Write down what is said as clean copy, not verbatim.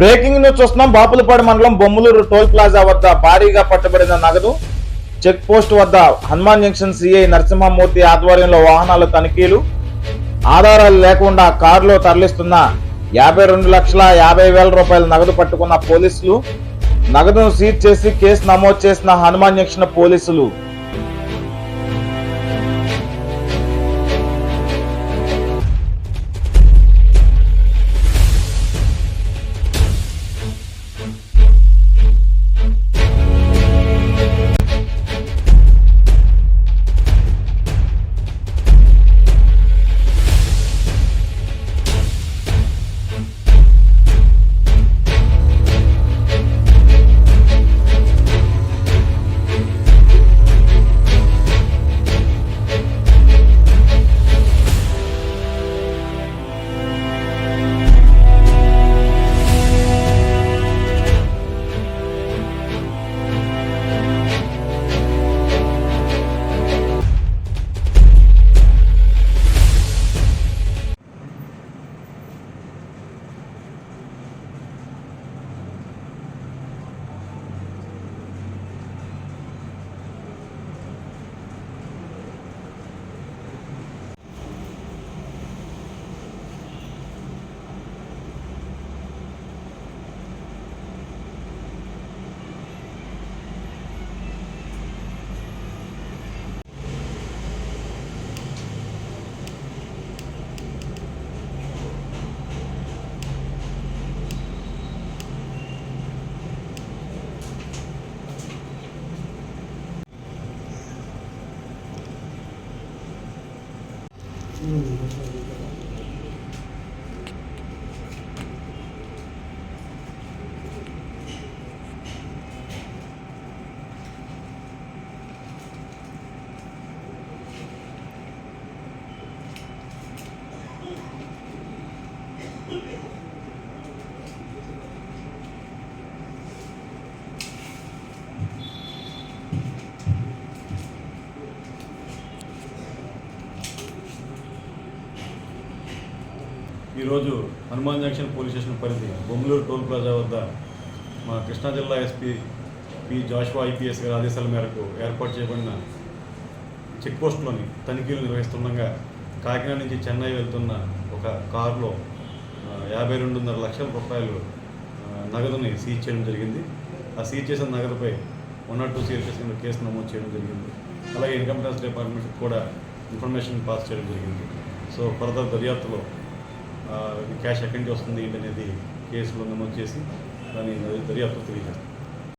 Breaking news చూస్తున్నాం. బాపులపాడు మండలం Bommaluru toll plaza వద్ద భారీగా పట్టుబడిన నగదు. చెక్ పోస్ట్ వద్ద హనుమాన్ జంక్షన్ సిఐ నరసింహమూర్తి ఆధ్వర్యంలో వాహనాల తనిఖీలు. ఆధారాలు లేకుండా కారులో తరలిస్తున్న 52,50,000 రూపాయల నగదు పట్టుకున్న పోలీసులు. నగదును సీజ్ చేసి కేసు నమోదు చేసిన హనుమాన్ జంక్షన్ పోలీసులు. ఈరోజు హనుమాన్ జంక్షన్ పోలీస్ స్టేషన్ పరిధి బొమ్మలూరు టోల్ ప్లాజా వద్ద మా కృష్ణా జిల్లా ఎస్పీ పి జాషువా ఐపీఎస్ గారి ఆదేశాల మేరకు ఏర్పాటు చేయబడిన చెక్ పోస్టులోని తనిఖీలు నిర్వహిస్తుండగా కాకినాడ నుంచి చెన్నై వెళ్తున్న ఒక కారులో 52.5 లక్షల రూపాయలు నగదుని సీజ్ చేయడం జరిగింది. ఆ సీజ్ చేసిన నగదుపై 102 CRPS కేసు నమోదు చేయడం జరిగింది. అలాగే ఇన్కమ్ ట్యాక్స్ డిపార్ట్మెంట్ కూడా ఇన్ఫర్మేషన్ పాస్ చేయడం జరిగింది. సో ఫర్దర్ దర్యాప్తులో క్యాష్ ఎక్కడి నుంచి వస్తుంది ఏంటనేది కేసులో నమోదు చేసి దాని దర్యాప్తు తెలియజేస్తాం.